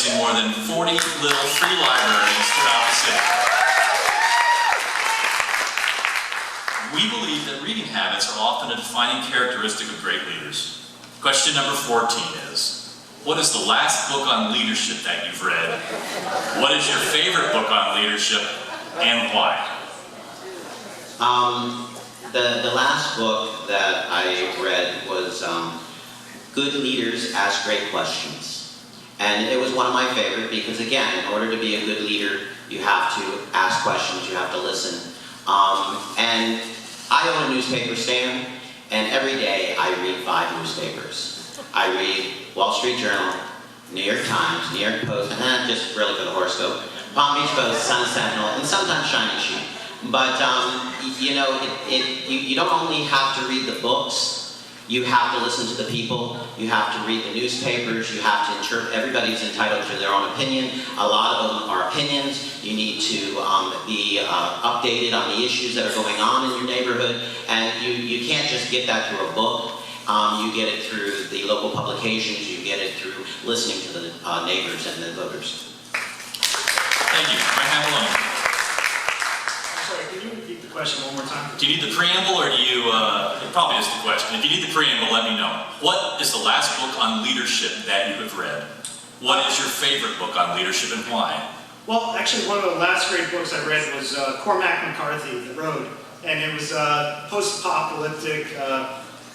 in more than 40 little free libraries throughout the city. We believe that reading habits are often a defining characteristic of great leaders. Question number 14 is, what is the last book on leadership that you've read? What is your favorite book on leadership, and why? The last book that I read was Good Leaders Ask Great Questions. And it was one of my favorite because, again, in order to be a good leader, you have to ask questions, you have to listen. And I own a newspaper stand, and every day I read 5 newspapers. I read Wall Street Journal, New York Times, New York Post, and just really for the horoscope, Palm Beach Post, Sun Sentinel, and sometimes Shining Sheet. But, you know, you don't only have to read the books, you have to listen to the people, you have to read the newspapers, you have to interpret, everybody's entitled to their own opinion. A lot of them are opinions. You need to be updated on the issues that are going on in your neighborhood, and you can't just get that through a book. You get it through the local publications, you get it through listening to the neighbors and the voters. Thank you. Right hand alone. Sorry, can you repeat the question one more time? Do you need the preamble, or do you, probably just the question. If you need the preamble, let me know. What is the last book on leadership that you have read? What is your favorite book on leadership, and why? Well, actually, one of the last great books I read was Cormac McCarthy, The Road. And it was post-apocalyptic,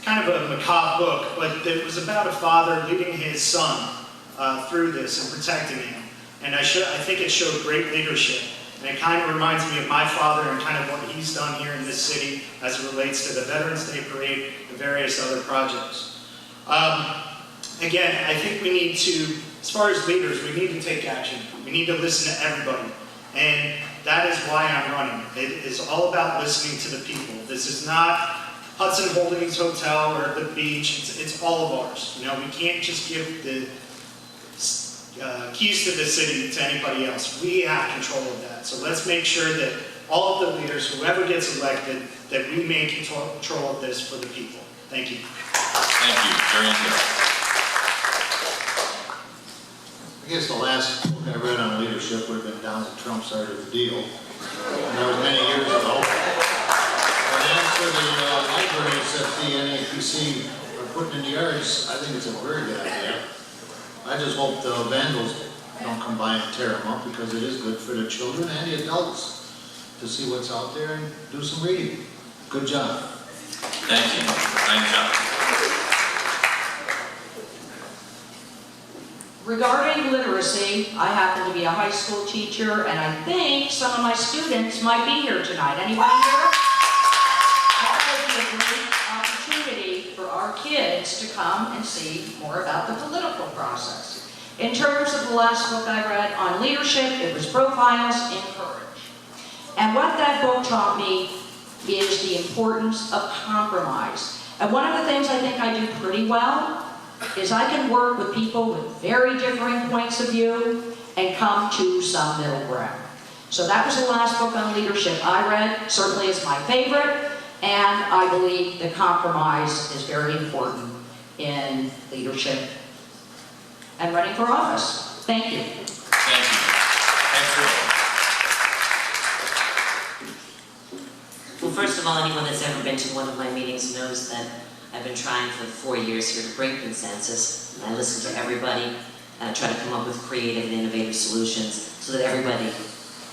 kind of a macabre book, but it was about a father leading his son through this and protecting him. And I think it showed great leadership. And it kind of reminds me of my father and kind of what he's done here in this city as it relates to the Veterans Day Parade and various other projects. Again, I think we need to, as far as leaders, we need to take action. We need to listen to everybody. And that is why I'm running. It is all about listening to the people. This is not Hudson Holdings Hotel or the beach. It's all of ours. You know, we can't just give the keys to the city to anybody else. We have control of that. So let's make sure that all of the leaders, whoever gets elected, that we make control of this for the people. Thank you. Thank you. Very interesting. I guess the last book I read on leadership would have been Down the Trump Side of the Deal. And that was many years ago. And as for the libraries that the NAPC are putting in the yards, I think it's a very good idea. I just hope the vandals don't come by and tear them up, because it is good for the children and the adults to see what's out there and do some reading. Good job. Thank you. Nice job. Regarding literacy, I happen to be a high school teacher, and I think some of my students might be here tonight. Anybody here? That would be a great opportunity for our kids to come and see more about the political process. In terms of the last book I read on leadership, it was Profiles in Courage. And what that book taught me is the importance of compromise. And one of the things I think I do pretty well is I can work with people with very differing points of view and come to some middle ground. So that was the last book on leadership I read. Certainly is my favorite, and I believe that compromise is very important in leadership and running for office. Thank you. Thank you. Well, first of all, anyone that's ever been to one of my meetings knows that I've been trying for 4 years here to bring consensus. I listen to everybody, try to come up with creative and innovative solutions so that everybody,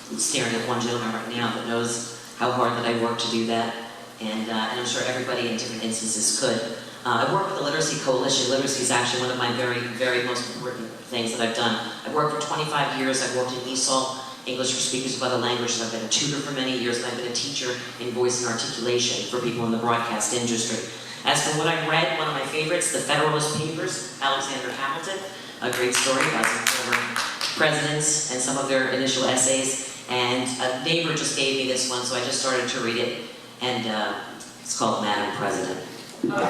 I'm staring at one gentleman right now that knows how hard that I work to do that, and I'm sure everybody in different instances could. I work with the Literacy Coalition. Literacy is actually one of my very, very most important things that I've done. I've worked for 25 years. I've worked in ESOL, English for Speakers of Other Languages. I've been a tutor for many years, and I've been a teacher in voice and articulation for people in the broadcast industry. As for what I read, one of my favorites, The Federalist Papers, Alexander Hamilton, a great story about some former presidents and some of their initial essays. And a neighbor just gave me this one, so I just started to read it, and it's called Madam President. Ryan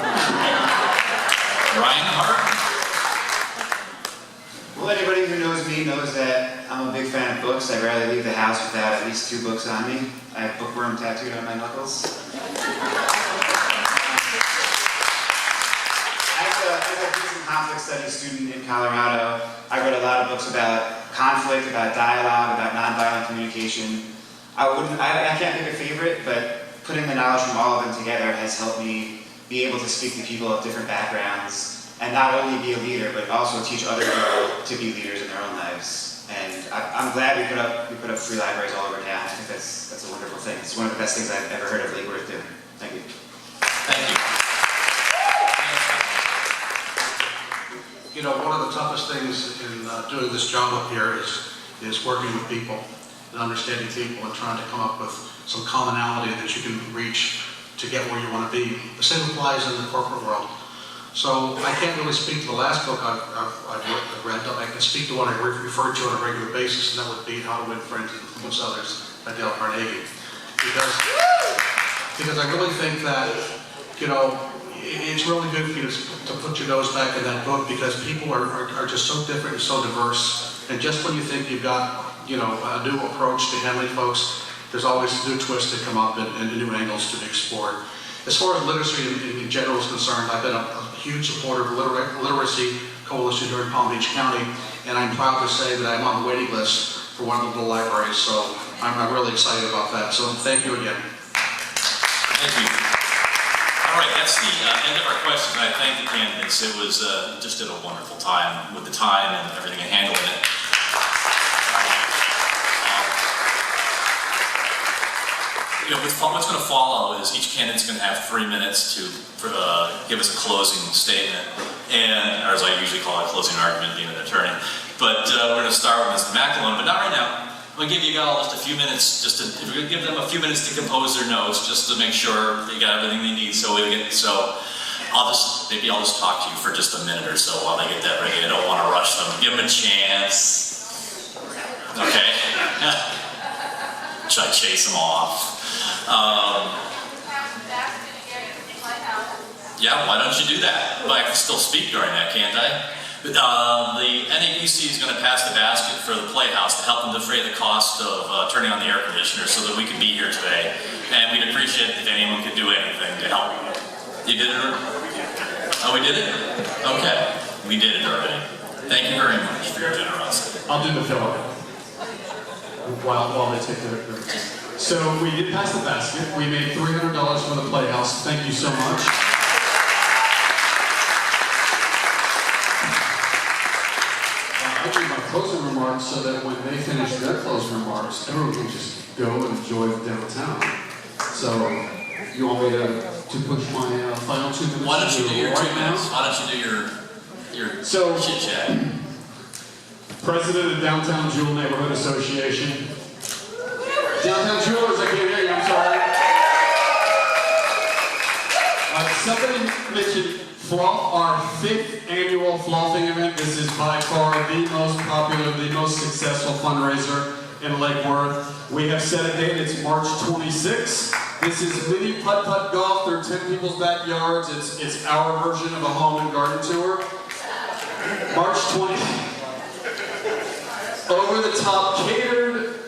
Hart? Well, anybody who knows me knows that I'm a big fan of books. I'd rather leave the house without at least 2 books on me. I have bookworm tattooed on my knuckles. I have a recent conflict studies student in Colorado, I read a lot of books about conflict, about dialogue, about nonviolent communication. I can't pick a favorite, but putting the knowledge from all of them together has helped me be able to speak to people of different backgrounds and not only be a leader, but also teach other people to be leaders in their own lives. And I'm glad we put up free libraries all over town. I think that's a wonderful thing. It's one of the best things I've ever heard of Lake Worth doing. Thank you. Thank you. You know, one of the toughest things in doing this job up here is working with people and understanding people and trying to come up with some commonality that you can reach to get where you want to be. The same applies in the corporate world. So I can't really speak to the last book I've read, but I can speak to what I refer to on a regular basis, and that would be How to Win Friends and Influence Others by Dale Carnegie. Because I really think that, you know, it's really good for you to put your nose back in that book, because people are just so different and so diverse. And just when you think you've got, you know, a new approach to handling folks, there's always new twists that come up and new angles to be explored. As far as literacy in general is concerned, I've been a huge supporter of the Literacy Coalition here in Palm Beach County, and I'm proud to say that I'm on the waiting list for one of the little libraries, so I'm really excited about that. So thank you again. Thank you. All right, that's the end of our questions. I thank the candidates. It was just did a wonderful time with the time and everything and handling it. You know, what's going to follow is each candidate's going to have 3 minutes to give us a closing statement, and or as I usually call it, a closing argument, being an attorney. But we're going to start with Mr. McElwain, but not right now. I'm going to give you all just a few minutes, we're going to give them a few minutes to compose their notes, just to make sure they got everything they need. Maybe I'll just talk to you for just a minute or so while they get that ready. I don't want to rush them. Give them a chance. Okay. Should I chase them off? Yeah, why don't you do that? But I can still speak during that, can't I? The NAPC is going to pass the basket for the Playhouse to help them defray the cost of turning on the air conditioner so that we can be here today. And we'd appreciate it if anyone could do anything to help. You did it already? Oh, we did it? Okay, we did it already. Thank you very much for your generosity. I'll do the fill-up while they take their So we did pass the basket. We made $300 for the Playhouse. Thank you so much. I do my closing remarks so that when they finish their closing remarks, everyone can just go and enjoy downtown. So you want me to push my final 2 minutes? Why don't you do your 2 right minutes? now? Why don't you do your So, chit-chat? President of Downtown Jewel Neighborhood Association. Downtown Jewelers, I can't hear you, I'm sorry. Somebody mentioned Floss, our 5th annual flossing event. This is by far the most popular, the most successful fundraiser in Lake Worth. We have set a date, it's March 26th. This is mini putt-putt golf. They're 10 people's backyards. It's our version of a home and garden tour. March 20th. Over the top catered,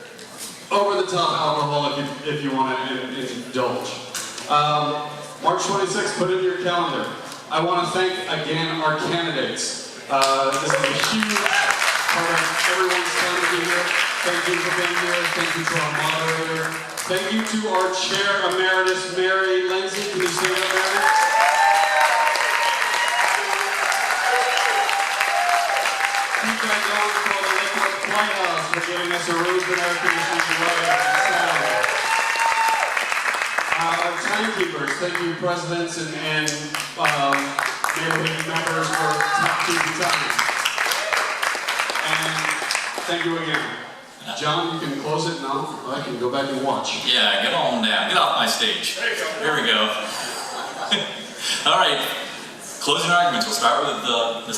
over the top alcohol if you want to indulge. March 26th, put it in your calendar. I want to thank again our candidates. This is a huge part of everyone's time to be here. Thank you for being here. Thank you to our moderator. Thank you to our chair emeritus, Mary Lindsay. Can you stand up, Mary? Keep that going for the Lakewood Playhouse for giving us a really good air conditioning weather. Our timekeepers, thank you, presidents and neighborhood members for keeping time. And thank you again. John, you can close it now. I can go back and watch. Yeah, get on down. Get off my stage. Here we go. All right. Closing arguments. We'll start with the